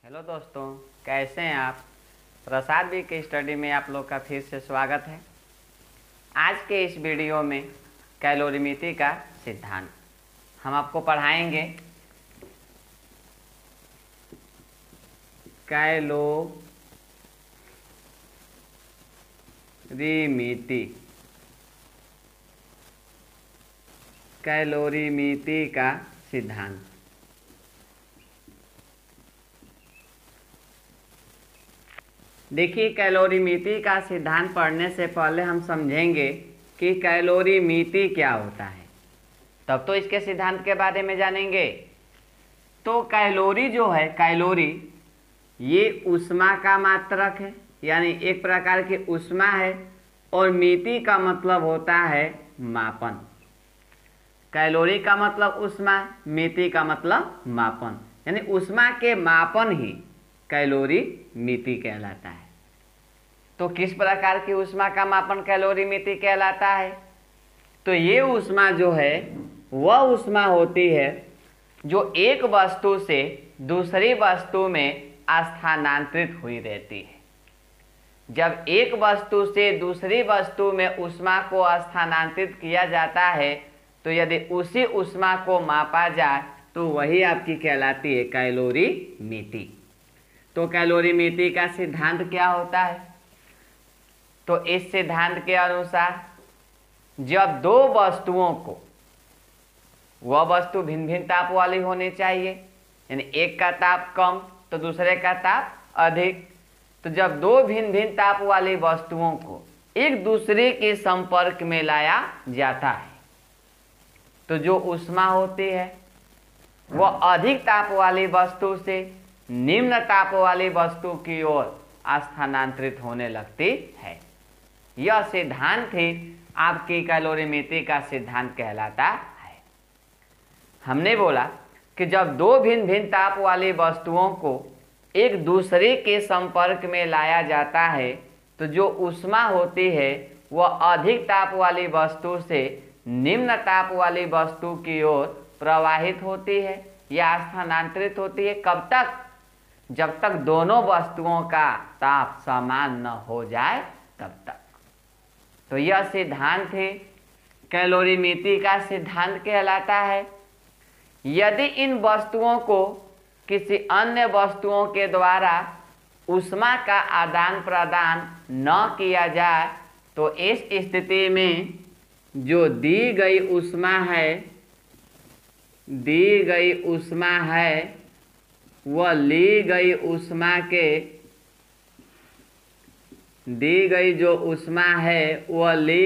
Hello दोस्तों, कैसे हैं आप। प्रसाद बी के स्टडी में आप लोग का फिर से स्वागत है। आज के इस वीडियो में कैलोरीमिति का सिद्धांत हम आपको पढ़ाएंगे। कैलोरीमिति का सिद्धांत। देखिए, कैलोरीमिति का सिद्धांत पढ़ने से पहले हम समझेंगे कि कैलोरीमिति क्या होता है, तब तो इसके सिद्धांत के बारे में जानेंगे। तो कैलोरी जो है, कैलोरी ये ऊष्मा का मात्रक है, यानी एक प्रकार की ऊष्मा है। और मिति का मतलब होता है मापन। कैलोरी का मतलब ऊष्मा, मिति का मतलब मापन, यानी ऊष्मा के मापन ही कैलोरीमिति कहलाता है। तो किस प्रकार की ऊष्मा का मापन कैलोरीमिति कहलाता है? तो ये ऊष्मा जो है वह ऊष्मा होती है जो एक वस्तु से दूसरी वस्तु में स्थानांतरित हुई रहती है। जब एक वस्तु से दूसरी वस्तु में ऊष्मा को स्थानांतरित किया जाता है, तो यदि उसी ऊष्मा को मापा जाए तो वही आपकी कहलाती है कैलोरीमिति। तो कैलोरीमिति का सिद्धांत क्या होता है? तो इस सिद्धांत के अनुसार जब दो वस्तुओं को, वह वस्तु भिन्न भिन्न ताप वाली होनी चाहिए, यानी एक का ताप कम तो दूसरे का ताप अधिक। तो जब दो भिन्न भिन्न ताप वाली वस्तुओं को एक दूसरे के संपर्क में लाया जाता है, तो जो ऊष्मा होती है वह अधिक ताप वाली वस्तु से निम्न ताप वाली वस्तु की ओर स्थानांतरित होने लगती है। यह सिद्धांत ही आपकी कैलोरीमिति का सिद्धांत कहलाता है। हमने बोला कि जब दो भिन्न भिन्न ताप वाली वस्तुओं को एक दूसरे के संपर्क में लाया जाता है, तो जो ऊष्मा होती है वह अधिक ताप वाली वस्तु से निम्न ताप वाली वस्तु की ओर प्रवाहित होती है या स्थानांतरित होती है। कब तक? जब तक दोनों वस्तुओं का ताप समान न हो जाए तब तक। तो यह सिद्धांत ही कैलोरीमिति का सिद्धांत कहलाता है। यदि इन वस्तुओं को किसी अन्य वस्तुओं के द्वारा ऊष्मा का आदान प्रदान न किया जाए, तो इस स्थिति में जो दी गई ऊष्मा है वह ली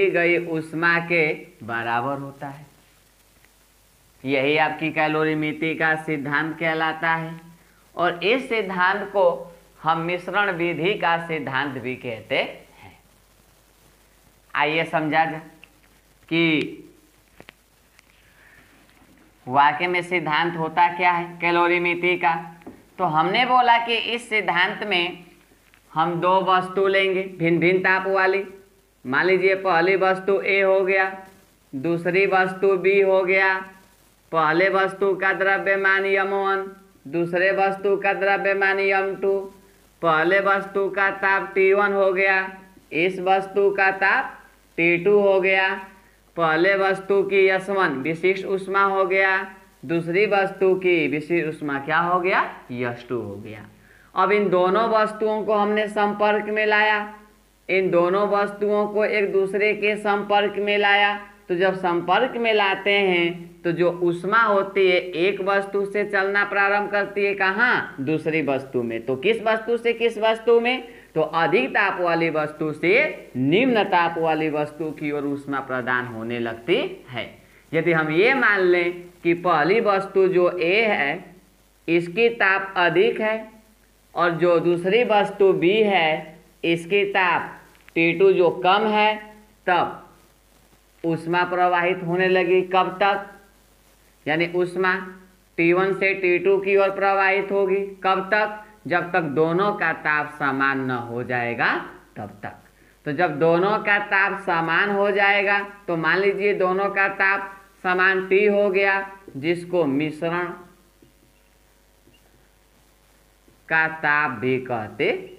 गई ऊष्मा के बराबर होता है। यही आपकी कैलोरीमिति का सिद्धांत कहलाता है। और इस सिद्धांत को हम मिश्रण विधि का सिद्धांत भी कहते हैं। आइए समझा जाए कि वाकई में सिद्धांत होता क्या है कैलोरीमिति का। तो हमने बोला कि इस सिद्धांत में हम दो वस्तु लेंगे भिन्न भिन्न ताप वाली। मान लीजिए पहली वस्तु A हो गया, दूसरी वस्तु B हो गया। पहले वस्तु का द्रव्यमान m1, दूसरे वस्तु का द्रव्यमान m2। पहले वस्तु का ताप T1 हो गया, इस वस्तु का ताप T2 हो गया। पहले वस्तु की S1 विशिष्ट ऊष्मा हो गया, दूसरी वस्तु की विशिष्ट ऊष्मा क्या हो गया? S2 हो गया। अब इन दोनों वस्तुओं को हमने संपर्क में लाया, इन दोनों वस्तुओं को एक दूसरे के संपर्क में लाया। तो जब संपर्क में लाते हैं तो जो ऊष्मा होती है एक वस्तु से चलना प्रारंभ करती है, कहाँ? दूसरी वस्तु में। तो किस वस्तु से किस वस्तु में? तो अधिक ताप वाली वस्तु से निम्न ताप वाली वस्तु की ओर ऊष्मा प्रदान होने लगती है। यदि हम ये मान लें कि पहली वस्तु जो A है इसकी ताप अधिक है और जो दूसरी वस्तु B है इसकी ताप T2 जो कम है, तब ऊष्मा प्रवाहित होने लगी। कब तक? यानी ऊष्मा T1 से T2 की ओर प्रवाहित होगी। कब तक? जब तक दोनों का ताप समान न हो जाएगा तब तक। तो जब दोनों का ताप समान हो जाएगा, तो मान लीजिए दोनों का ताप समान T हो गया, जिसको का ताप भी कहते हैं।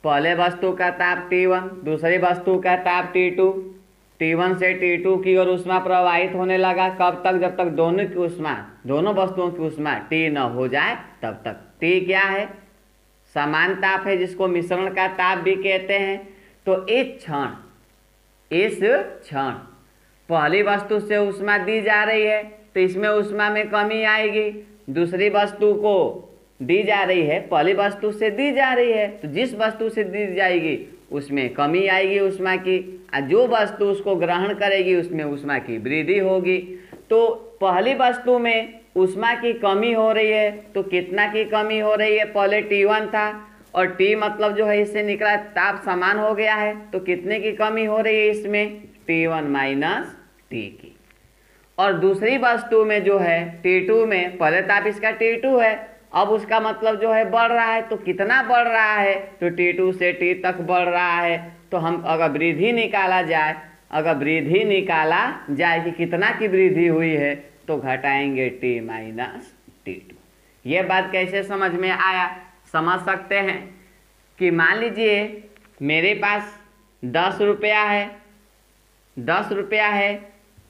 पहले वस्तु का ताप T1, दूसरी वस्तु का ताप T2। T1 से T2 की ओर ऊष्मा प्रवाहित होने लगा। कब तक? जब तक दोनों वस्तुओं की ऊष्मा T न हो जाए तब तक। T क्या है? समान ताप है, जिसको मिश्रण का ताप भी कहते हैं। तो इस क्षण पहली वस्तु से ऊष्मा दी जा रही है तो इसमें ऊष्मा में कमी आएगी। दूसरी वस्तु को दी जा रही है, पहली वस्तु से दी जा रही है, तो जिस वस्तु से दी जाएगी उसमें कमी आएगी ऊष्मा की, और जो वस्तु उसको ग्रहण करेगी उसमें ऊष्मा की वृद्धि होगी। तो पहली वस्तु में ऊष्मा की कमी हो रही है, तो कितना की कमी हो रही है? पहले T1 था और T मतलब जो है इससे निकला ताप समान हो गया है, तो कितने की कमी हो रही है इसमें? T1 माइनस T की। और दूसरी वस्तु में जो है T2 में पहले ताप इसका T2 है, अब उसका मतलब जो है बढ़ रहा है, तो कितना बढ़ रहा है? तो T2 से T तक बढ़ रहा है। तो हम अगर वृद्धि निकाला जाए कि कितना की वृद्धि हुई है, तो घटाएंगे T माइनस T2। ये बात कैसे समझ में आया? समझ सकते हैं कि मान लीजिए मेरे पास 10 रुपया है,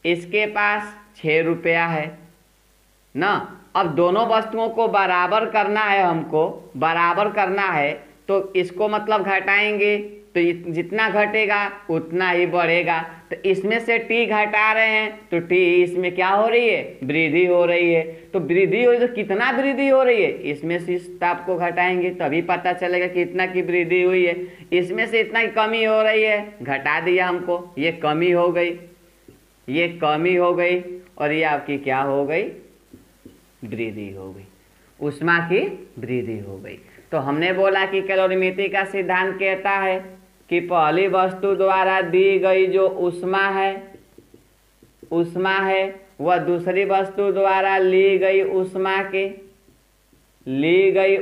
इसके पास 6 रुपया है ना। अब दोनों वस्तुओं को बराबर करना है, हमको बराबर करना है, तो इसको मतलब घटाएंगे, तो जितना घटेगा उतना ही बढ़ेगा। तो इसमें से T घटा रहे हैं तो T इसमें क्या हो रही है? वृद्धि हो रही है। तो वृद्धि हो तो कितना वृद्धि हो रही है? इसमें से इस ताप को घटाएंगे तभी पता चलेगा कि इतना की वृद्धि हुई है। इसमें से इतना की कमी हो रही है, घटा दिया हमको, ये कमी हो गई, और ये आपकी क्या हो गई? वृद्धि हो गई, ऊष्मा की वृद्धि हो गई। तो हमने बोला कि कैलोरीमेट्री का सिद्धांत कहता है कि पहली वस्तु द्वारा दी गई जो ऊष्मा है वह दूसरी वस्तु द्वारा ली गई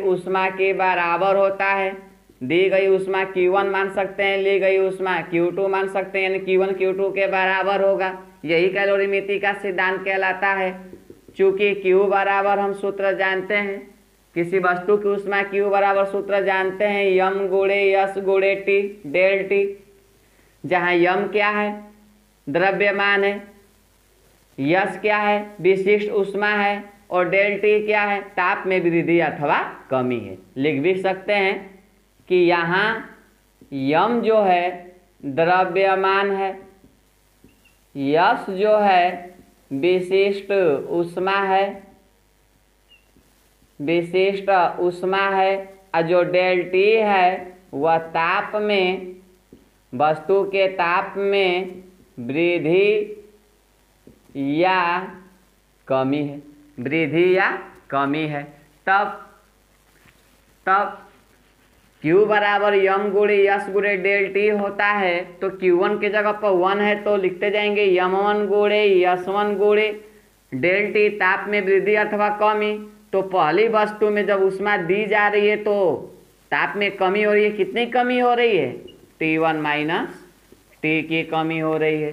ऊष्मा के बराबर होता है। दी गई ऊष्मा Q1 मान सकते हैं, ली गई ऊष्मा Q2 मान सकते हैं, यानी Q1 Q2 के बराबर होगा। यही कैलोरीमेट्री का सिद्धांत कहलाता है। चूंकि Q बराबर हम सूत्र जानते हैं, किसी वस्तु की ऊष्मा Q बराबर सूत्र जानते हैं, यम गुणे यश गुणे टी डेल टी, जहाँ यम क्या है? द्रव्यमान है, यश क्या है? विशिष्ट ऊष्मा है, और डेल टी क्या है? ताप में वृद्धि अथवा कमी है। लिख भी सकते हैं कि यहाँ यम जो है द्रव्यमान है, यश जो है विशिष्ट ऊष्मा है, और जो डेल टी है वह ताप में, वस्तु के ताप में वृद्धि या कमी है। तब Q बराबर यम गुणे यश गुणे डेल टी होता है। तो Q1 के जगह पर 1 है तो लिखते जाएंगे यम1 गुणे यश1 गुणे डेल टी, ताप में वृद्धि अथवा कमी। तो पहली वस्तु में जब ऊष्मा दी जा रही है तो ताप में कमी हो रही है। कितनी कमी हो रही है? T1 माइनस T की कमी हो रही है।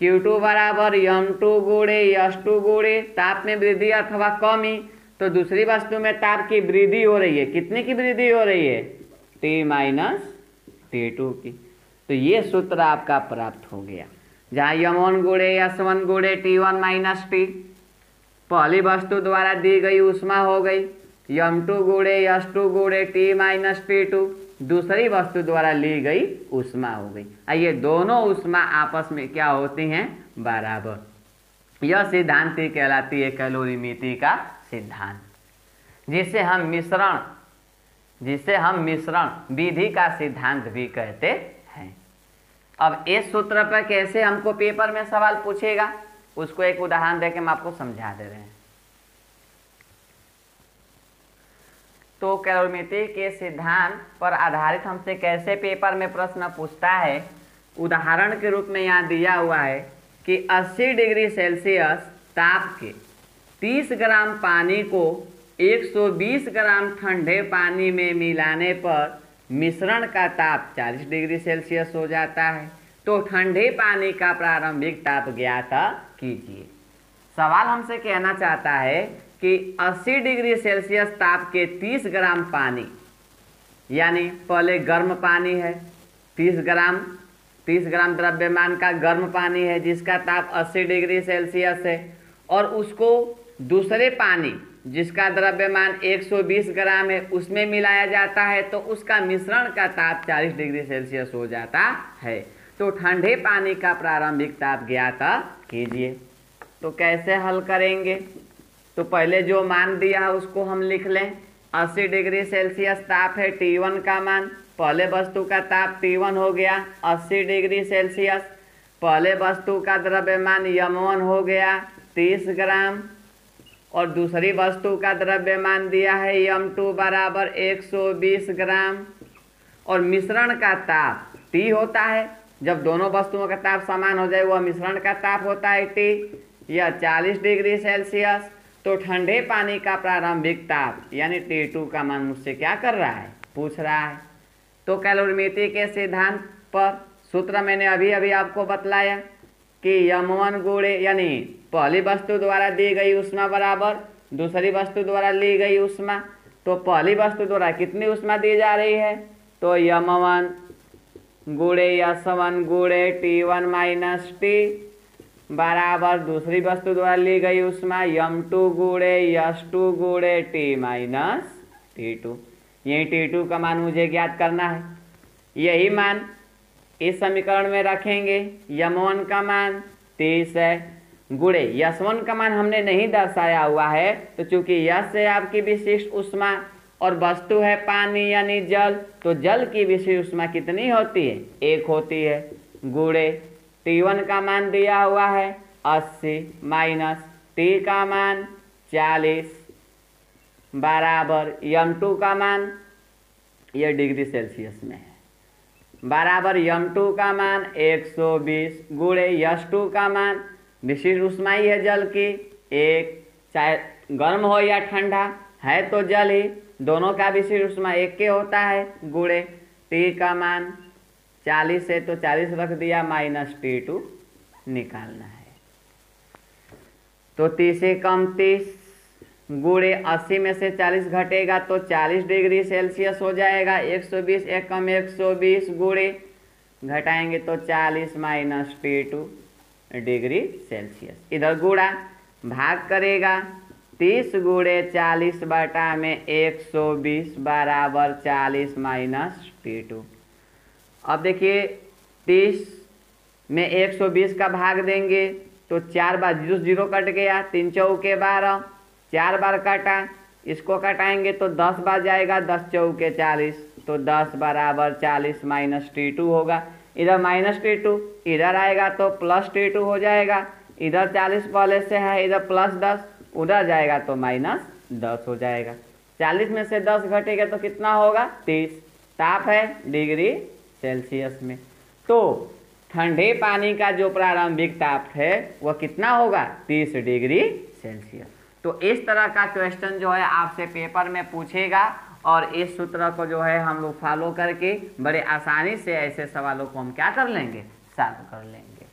Q2 बराबर यम2 गुणे यश2 गुणे ताप में वृद्धि अथवा कमी। तो दूसरी वस्तु में ताप की वृद्धि हो रही है। कितने की वृद्धि हो रही है? T माइनस T2 की। तो ये सूत्र आपका प्राप्त हो गया, जहाँ यम1 गुणे यश1 गुणे T1 माइनस T पहली वस्तु द्वारा दी गई ऊष्मा हो गई, यम2 गुणे यश2 गुणे T माइनस T2 दूसरी वस्तु द्वारा ली गई ऊष्मा हो गई। ये दोनों ऊष्मा आपस में क्या होती हैं? बराबर। यह सिद्धांत ही कहलाती है कैलोरीमेट्री का सिद्धांत, जिसे हम मिश्रण विधि का सिद्धांत भी कहते हैं। अब इस सूत्र पर कैसे हमको पेपर में सवाल पूछेगा, उसको एक उदाहरण देके हम आपको समझा दे रहे हैं। तो कैलोरीमेट्री के सिद्धांत पर आधारित हमसे कैसे पेपर में प्रश्न पूछता है, उदाहरण के रूप में यहाँ दिया हुआ है कि 80 डिग्री सेल्सियस ताप के 30 ग्राम पानी को 120 ग्राम ठंडे पानी में मिलाने पर मिश्रण का ताप 40 डिग्री सेल्सियस हो जाता है। तो ठंडे पानी का प्रारंभिक ताप ज्ञात कीजिए। सवाल हमसे कहना चाहता है कि 80 डिग्री सेल्सियस ताप के 30 ग्राम पानी, यानी पहले गर्म पानी है 30 ग्राम द्रव्यमान का गर्म पानी है जिसका ताप 80 डिग्री सेल्सियस है, और उसको दूसरे पानी जिसका द्रव्यमान 120 ग्राम है उसमें मिलाया जाता है तो उसका मिश्रण का ताप 40 डिग्री सेल्सियस हो जाता है। तो ठंडे पानी का प्रारंभिक ताप ज्ञात कीजिए। तो कैसे हल करेंगे? तो पहले जो मान दिया है उसको हम लिख लें। 80 डिग्री सेल्सियस ताप है T1 का मान, पहले वस्तु का ताप T1 हो गया 80 डिग्री सेल्सियस, पहले वस्तु का द्रव्यमान M1 हो गया 30 ग्राम, और दूसरी वस्तु का द्रव्यमान दिया है M2 बराबर 120 ग्राम, और मिश्रण का ताप T होता है, जब दोनों वस्तुओं का ताप समान हो जाए वह मिश्रण का ताप होता है T, यह 40 डिग्री सेल्सियस। तो ठंडे पानी का प्रारंभिक ताप यानी T2 का मान मुझसे क्या कर रहा है, पूछ रहा है। तो कैलोरीमेट्री के सिद्धांत पर सूत्र मैंने अभी अभी आपको बतलाया कि M1 गुणे यानी पहली वस्तु द्वारा दी गई ऊष्मा बराबर दूसरी वस्तु द्वारा ली गई ऊष्मा। तो पहली वस्तु द्वारा कितनी ऊष्मा दी जा रही है, तो M1 गुणे S1 गुणे T1 माइनस T बराबर दूसरी वस्तु द्वारा ली गई ऊष्मा M2 गुणे S2 गुणे T माइनस T2। यही T2 का मान मुझे ज्ञात करना है। यही मान इस समीकरण में रखेंगे। M1 का मान 30 है गुणे S1 का मान हमने नहीं दर्शाया हुआ है, तो चूंकि S से आपकी विशिष्ट ऊष्मा और वस्तु है पानी यानी जल, तो जल की विशिष्ट ऊष्मा कितनी होती है, 1 होती है, गुणे T1 का मान दिया हुआ है 80 माइनस T का मान 40 बराबर M2 का मान, यह डिग्री सेल्सियस में है, बराबर M2 का मान 120 गुणे S2 का मान विशिष्ट ऊष्मा ही है जल की 1, चाहे गर्म हो या ठंडा है तो जल ही, दोनों का विशिष्ट ऊष्मा 1 के होता है, गुणे T का मान 40 है तो 40 रख दिया माइनस T2 निकालना है। तो 30 से कम 30 गुणे 80 में से 40 घटेगा तो 40 डिग्री सेल्सियस हो जाएगा। 120 एक कम 120 गुणे घटाएंगे तो 40 माइनस T2 डिग्री सेल्सियस। इधर गुणा भाग करेगा 30 गुणे 40 बटा में 120 बराबर 40 माइनस T2। अब देखिए 30 में 120 का भाग देंगे तो 4 बार 0 कट गया, 3 चौके 12, 4 बार काटा, इसको कटाएंगे तो 10 बार जाएगा, 10 चौके 40, तो 10 बराबर 40 माइनस T2 होगा। इधर माइनस T2 इधर आएगा तो प्लस T2 हो जाएगा, इधर 40 पहले से है, इधर प्लस 10, उधर जाएगा तो माइनस 10 हो जाएगा। 40 में से 10 घटेगा तो कितना होगा, 30। ताप है डिग्री सेल्सियस में। तो ठंडे पानी का जो प्रारंभिक ताप है वह कितना होगा, 30 डिग्री सेल्सियस। तो इस तरह का क्वेश्चन जो है आपसे पेपर में पूछेगा, और इस सूत्र को जो है हम लोग फॉलो करके बड़े आसानी से ऐसे सवालों को हम क्या कर लेंगे, सॉल्व कर लेंगे।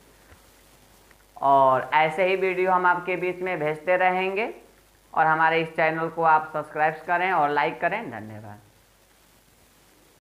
और ऐसे ही वीडियो हम आपके बीच में भेजते रहेंगे, और हमारे इस चैनल को आप सब्सक्राइब करें और लाइक करें। धन्यवाद।